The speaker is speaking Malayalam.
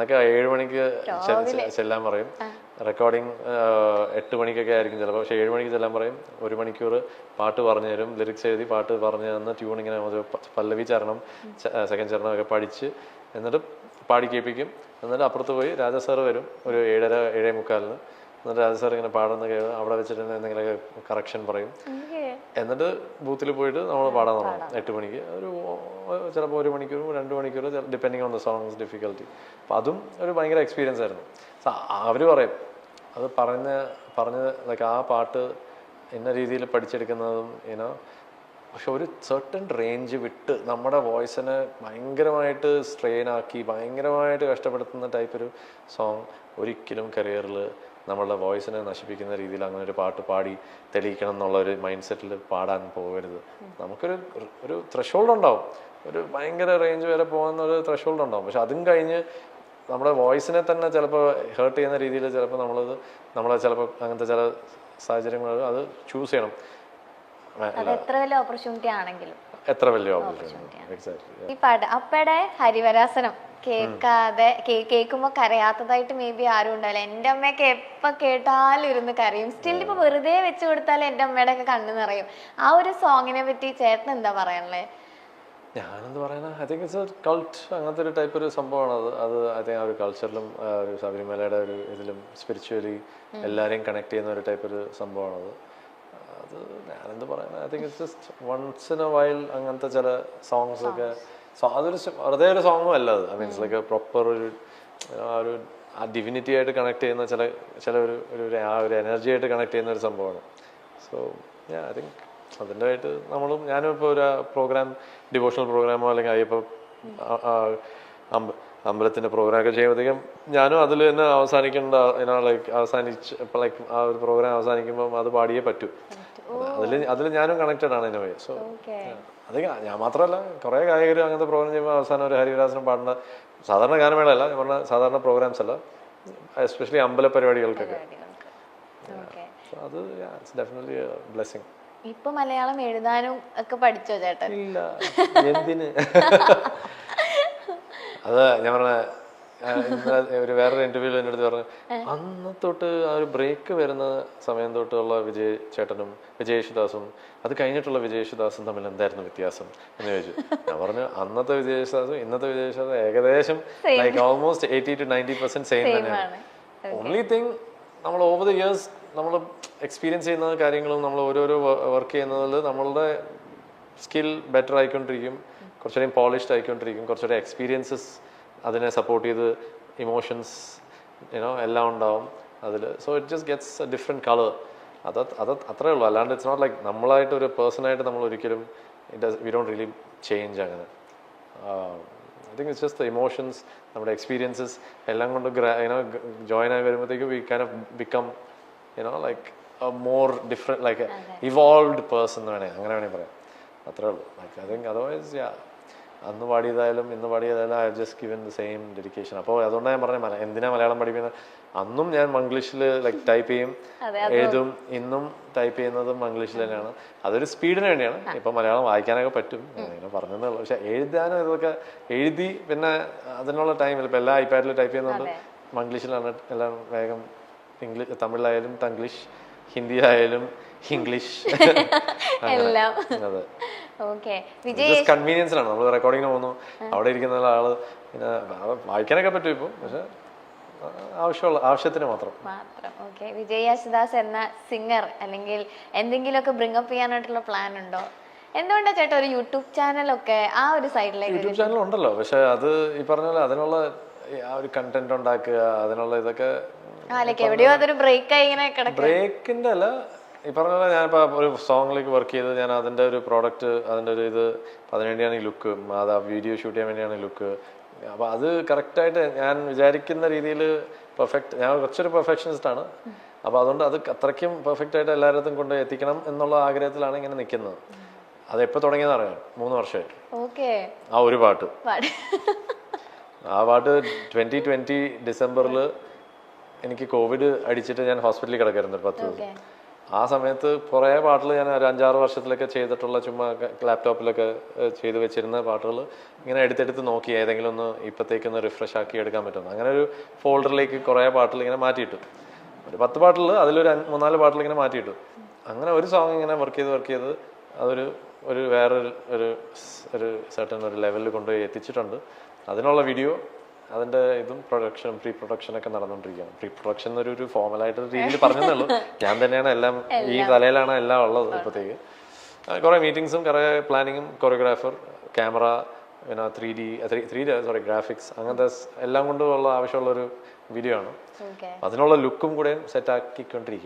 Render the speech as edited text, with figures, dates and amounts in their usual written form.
എന്നൊക്കെ 7 മണിക്ക് ചെല്ലാൻ പറയും. റെക്കോർഡിങ് 8 മണിക്കൊക്കെ ആയിരിക്കും ചിലപ്പോൾ. പക്ഷേ 7 മണിക്ക് ചെല്ലാൻ പറയും. 1 മണിക്കൂർ പാട്ട് പറഞ്ഞു തരും, ലിറിക്സ് എഴുതി പാട്ട് പറഞ്ഞു തന്ന് ട്യൂൺ ഇങ്ങനെ ഒരു പല്ലവി ചരണം സെക്കൻഡ് ചരണം ഒക്കെ പഠിച്ച് എന്നിട്ട് പാടി കേൾപ്പിക്കും. എന്നിട്ട് അപ്പുറത്ത് പോയി രാജാ സാറ് വരും ഒരു 7:30 7:45. എന്നിട്ട് രാജാ സാർ ഇങ്ങനെ പാടുന്ന അവിടെ വെച്ചിട്ട് എന്തെങ്കിലുമൊക്കെ കറക്ഷൻ പറയും. എന്നിട്ട് ബൂത്തിൽ പോയിട്ട് നമ്മൾ പാടാൻ തുടങ്ങും 8 മണിക്ക്. ഒരു ചിലപ്പോൾ 1 മണിക്കൂർ 2 മണിക്കൂർ depending on the songs difficulty. അപ്പം അതും ഒരു ഭയങ്കര എക്സ്പീരിയൻസ് ആയിരുന്നു. അവർ പറയും അത് പറഞ്ഞ് ലൈക്ക് ആ പാട്ട് ഇന്ന രീതിയിൽ പഠിച്ചെടുക്കുന്നതും പക്ഷെ ഒരു സെർട്ടൺ റേഞ്ച് വിട്ട് നമ്മുടെ വോയിസിനെ ഭയങ്കരമായിട്ട് സ്ട്രെയിൻ ആക്കി ഭയങ്കരമായിട്ട് കഷ്ടപ്പെടുത്തുന്ന ടൈപ്പ് ഒരു സോങ് ഒരിക്കലും കരിയറിൽ നമ്മളുടെ വോയിസിനെ നശിപ്പിക്കുന്ന രീതിയിൽ അങ്ങനെ ഒരു പാട്ട് പാടി തെളിയിക്കണം എന്നുള്ള ഒരു മൈൻഡ് സെറ്റിൽ പാടാൻ പോകരുത്. നമുക്കൊരു ത്രഷോൾഡ് ഉണ്ടാവും, ഒരു ഭയങ്കര റേഞ്ച് വരെ പോകുന്ന ഒരു ത്രഷോൾഡ് ഉണ്ടാവും. പക്ഷെ അതും കഴിഞ്ഞ് നമ്മുടെ വോയിസിനെ തന്നെ ചിലപ്പോൾ ഹേർട്ട് ചെയ്യുന്ന രീതിയിൽ ചിലപ്പോൾ നമ്മളെ ചിലപ്പോൾ അങ്ങനത്തെ ചില സാഹചര്യങ്ങൾ അത് ചൂസ് ചെയ്യണം. എത്ര വലിയ ഓപ്പർച്യൂണിറ്റി ആണെങ്കിലും എക്സാക്ട്ലി. ഈ പാട്ട് അപ്പയുടെ ഹരിവരാസനം കേൾക്കുമ്പോ കരയാത്തതായിട്ട് മേ ബി ആരും ഉണ്ടാവില്ല. എന്റെ അമ്മയൊക്കെ എപ്പോ കേട്ടാലും ഇരുന്ന് കരയും. സ്റ്റിൽ ഇപ്പൊ വെറുതെ വെച്ച് കൊടുത്താലും എന്റെ അമ്മയുടെ ഒക്കെ കണ്ണു നിറയും. ആ ഒരു സോങ്ങിനെ പറ്റി ചേട്ടൻ എന്താ പറയാനുള്ളത്? ഞാനെന്ത് പറയാനാ, I think it's A cult, അങ്ങനത്തെ ഒരു ടൈപ്പ് ഒരു സംഭവമാണ് അത്. ഐ തിങ്ക് ആ ഒരു കൾച്ചറിലും ഒരു ശബരിമലയുടെ ഒരു ഇതിലും സ്പിരിച്വലി എല്ലാവരെയും കണക്ട് ചെയ്യുന്ന ഒരു ടൈപ്പ് ഒരു സംഭവമാണത്. അത് ഞാനെന്ത് പറയാനാ, I think it's just once in a while അങ്ങനത്തെ ചില സോങ്സ് ഒക്കെ. അതൊരു വെറുതെ ഒരു സോങ്ങും അല്ല അത്. ഐ മീൻസ് ലൈക്ക് പ്രോപ്പർ ആ ഡിവിനിറ്റി ആയിട്ട് കണക്ട് ചെയ്യുന്ന ചില ഒരു എനർജി ആയിട്ട് കണക്ട് ചെയ്യുന്ന ഒരു സംഭവമാണ്. സോ ഐ തിങ്ക് അതിൻ്റെ ആയിട്ട് ഞാനും ഇപ്പോൾ ഒരു പ്രോഗ്രാം, ഡിവോഷണൽ പ്രോഗ്രാമോ അല്ലെങ്കിൽ അയ്യപ്പ അമ്പലത്തിൻ്റെ പ്രോഗ്രാമൊക്കെ ചെയ്യുമ്പോഴത്തേക്കും ഞാനും അതിൽ തന്നെ ലൈക്ക് ആ ഒരു പ്രോഗ്രാം അവസാനിക്കുമ്പം അത് പാടിയേ പറ്റൂ. അതിൽ ഞാനും കണക്റ്റഡ് ആണ് ഇൻ എ വേ. സോ അത് ഞാൻ മാത്രമല്ല കുറേ ഗായകർ അങ്ങനത്തെ പ്രോഗ്രാം ചെയ്യുമ്പോൾ അവസാനം ഒരു ഹരിവരാസനം പാടുന്ന സാധാരണ ഗാനമേളയല്ല, ഞാൻ പറഞ്ഞ സാധാരണ പ്രോഗ്രാംസ് അല്ല, എസ്പെഷ്യലി അമ്പല പരിപാടികൾക്കൊക്കെ. അത് ഇറ്റ്സ് ഡെഫിനറ്റ്ലി എ ബ്ലെസ്സിങ്. ഇപ്പൊ മലയാളം എഴുതാനും ഒക്കെ പഠിച്ചോ ചേട്ടൻ? ഇല്ല, എന്തിന്? അത് ഞാൻ പറഞ്ഞ വേറൊരു ഇന്റർവ്യൂവിൽ എൻ്റെ അടുത്ത് പറഞ്ഞു, അന്ന് തൊട്ട് ആ ഒരു ബ്രേക്ക് വരുന്ന സമയം തൊട്ടുള്ള വിജയ് ചേട്ടനും വിജയ് യേശുദാസും അത് കഴിഞ്ഞിട്ടുള്ള വിജയ് യേശുദാസും തമ്മിൽ എന്തായിരുന്നു വ്യത്യാസം എന്ന് ചോദിച്ചു. ഞാൻ പറഞ്ഞു അന്നത്തെ വിജയ് യേശുദാസും ഇന്നത്തെ വിജയ് യേശുദാസും ഏകദേശം ലൈക്ക് ഓൾമോസ്റ്റ് 80 to 90% സെയിം തന്നെയാണ്. ഓൺലി തിങ് നമ്മൾ ഓവർ ദ ഇയേഴ്സ് നമ്മൾ എക്സ്പീരിയൻസ് ചെയ്യുന്ന കാര്യങ്ങളും നമ്മൾ ഓരോരോ വർക്ക് ചെയ്യുന്നതിൽ നമ്മളുടെ സ്കിൽ ബെറ്റർ ആയിക്കൊണ്ടിരിക്കും, കുറച്ചുകൂടി പോളിഷ്ഡ് ആയിക്കൊണ്ടിരിക്കും, കുറച്ചുകൂടി എക്സ്പീരിയൻസസ് അതിനെ സപ്പോർട്ട് ചെയ്ത് ഇമോഷൻസ് എല്ലാം ഉണ്ടാവും അതിൽ. So it just gets A different colour. അത് അത്രേ ഉള്ളൂ. അല്ലാണ്ട് ഇറ്റ്സ് നോട്ട് ലൈക്ക് നമ്മളായിട്ട് ഒരു പേഴ്സണായിട്ട് നമ്മൾ ഒരിക്കലും വി ഡോണ്ട് റിയലി ചേഞ്ച് അങ്ങനെ. I think it's just the emotions, നമ്മുടെ എക്സ്പീരിയൻസസ് എല്ലാം കൊണ്ട് ജോയിൻ ആയി വരുമ്പോഴത്തേക്ക് we kind of become like a more different like evolved person അങ്ങനെ വേണമെങ്കിൽ പറയാം. അത്രേ ഉള്ളൂ. ലൈക്ക് ഐ തിങ്ക് അതർവൈസ് അന്ന് പാടിയതായാലും ഇന്ന് പാടിയതായാലും I just given the same dedication. അപ്പോൾ അതുകൊണ്ടാണ് ഞാൻ പറഞ്ഞത് എന്തിനാ മലയാളം പഠിക്കുന്നത്. അന്നും ഞാൻ മംഗ്ലീഷിൽ ലൈക്ക് ടൈപ്പ് ചെയ്യും, എഴുതും. ഇന്നും ടൈപ്പ് ചെയ്യുന്നതും മംഗ്ലീഷിൽ തന്നെയാണ്. അതൊരു സ്പീഡിന് വേണ്ടിയാണ്. ഇപ്പം മലയാളം വായിക്കാനൊക്കെ പറ്റും, ഇങ്ങനെ പറഞ്ഞതേ ഉള്ളൂ. പക്ഷെ എഴുതാനും ഇതൊക്കെ എഴുതി പിന്നെ അതിനുള്ള ടൈമില്ല. ഇപ്പം എല്ലാ ഐപാഡിൽ ടൈപ്പ് ചെയ്യുന്നതുകൊണ്ട് മംഗ്ലീഷിലാണ് എല്ലാം വേഗം. തമിഴിലായാലും തംഗ്ലീഷ്, ഹിന്ദിയിലായാലും ഇംഗ്ലീഷ്, അതെ. കൺവീനിയൻസിലാണ്. നമ്മൾ റെക്കോർഡിങ്ങിന് പോകുന്നു, അവിടെ ഇരിക്കുന്ന ആള് പിന്നെ വായിക്കാനൊക്കെ പറ്റും ഇപ്പോൾ, പക്ഷെ ആവശ്യത്തിന് മാത്രം. വിജയ് യേശുദാസ് എന്ന സിംഗർ അല്ലെങ്കിൽ എന്തെങ്കിലുമൊക്കെ ബ്രിങ്ങപ്പ് ചെയ്യാനായിട്ടുള്ള പ്ലാൻ ഉണ്ടോ? എന്തുകൊണ്ടാ ചേട്ടാ ഒരു യൂട്യൂബ് ചാനലൊക്കെ ആ ഒരു സൈഡിലേക്ക്? യൂട്യൂബ് ചാനൽ ഉണ്ടല്ലോ, പക്ഷെ അത് ഈ പറഞ്ഞ പോലെ അതിനുള്ള ആ ഒരു കണ്ടന്റ് ഉണ്ടാക്കുക, അതിനുള്ള ഇതൊക്കെ എവിടെയോ അതൊരു ബ്രേക്കായി ഇങ്ങനെ കിടക്കും. ബ്രേക്കിന്റെ അല്ല, ഈ പറഞ്ഞ പോലെ ഞാനിപ്പോൾ ഒരു സോങ്ങിലേക്ക് വർക്ക് ചെയ്ത് ഞാൻ അതിൻ്റെ ഒരു പ്രോഡക്റ്റ്, അതിൻ്റെ ഒരു ഇത്, അതിനുവേണ്ടിയാണ് ഈ ലുക്ക്, അത് വീഡിയോ ഷൂട്ട് ചെയ്യാൻ വേണ്ടിയാണ് ഈ ലുക്ക്. അപ്പോൾ അത് കറക്റ്റായിട്ട് ഞാൻ വിചാരിക്കുന്ന രീതിയിൽ പെർഫെക്റ്റ്, ഞാൻ കുറച്ചൊരു പെർഫെക്ഷനിസ്റ്റാണ്. അപ്പോൾ അതുകൊണ്ട് അത് അത്രയ്ക്കും പെർഫെക്റ്റായിട്ട് എല്ലായിടത്തും കൊണ്ട് എത്തിക്കണം എന്നുള്ള ആഗ്രഹത്തിലാണ് ഇങ്ങനെ നിൽക്കുന്നത്. അത് എപ്പോൾ തുടങ്ങിയെന്ന് അറിയാം, 3 വർഷമായി. ആ ഒരു പാട്ട്, ആ പാട്ട് 2020 ഡിസംബറിൽ എനിക്ക് കോവിഡ് അടിച്ചിട്ട് ഞാൻ ഹോസ്പിറ്റലിൽ കിടക്കായിരുന്നു ഒരു 10 ദിവസം. ആ സമയത്ത് കുറേ പാട്ടുകൾ ഞാൻ ഒരു 5-6 വർഷത്തിലൊക്കെ ചെയ്തിട്ടുള്ള ചുമ്മാ ലാപ്ടോപ്പിലൊക്കെ ചെയ്ത് വെച്ചിരുന്ന പാട്ടുകൾ ഇങ്ങനെ എടുത്തെടുത്ത് നോക്കി ഏതെങ്കിലും ഒന്ന് ഇപ്പോഴത്തേക്കൊന്ന് റിഫ്രഷ് ആക്കി എടുക്കാൻ പറ്റുന്നു. അങ്ങനെ ഒരു ഫോൾഡറിലേക്ക് കുറേ പാട്ടുകൾ ഇങ്ങനെ മാറ്റിയിട്ടു. ഒരു 10 പാട്ടുകൾ അതിലൊരു 3-4 പാട്ടുകൾ ഇങ്ങനെ മാറ്റിയിട്ടു. അങ്ങനെ ഒരു സോങ് ഇങ്ങനെ വർക്ക് ചെയ്ത് അതൊരു വേറൊരു ഒരു സർട്ടൻ ഒരു ലെവലിൽ കൊണ്ടുപോയി എത്തിച്ചിട്ടുണ്ട്. അതിനുള്ള വീഡിയോ, അതിൻ്റെ ഇതും പ്രീ പ്രൊഡക്ഷനൊക്കെ നടന്നുകൊണ്ടിരിക്കുകയാണ്. പ്രീ പ്രൊഡക്ഷൻ ഒരു ഫോർമലായിട്ട് രീതിയിൽ പറഞ്ഞതേ ഉള്ളൂ. ഞാൻ തന്നെയാണ് എല്ലാം, ഈ തലയിലാണ് എല്ലാം ഉള്ളത് ഇപ്പോഴത്തേക്ക്. കുറേ മീറ്റിങ്സും കുറേ പ്ലാനിങ്ങും, കൊറിയോഗ്രാഫർ, ക്യാമറ, പിന്നെ 3D ഗ്രാഫിക്സ്, അങ്ങനത്തെ എല്ലാം കൊണ്ടുള്ള ആവശ്യമുള്ളൊരു വീഡിയോ ആണ്. അതിനുള്ള ലുക്കും കൂടെ സെറ്റ് ആക്കിക്കൊണ്ടിരിക്കുക.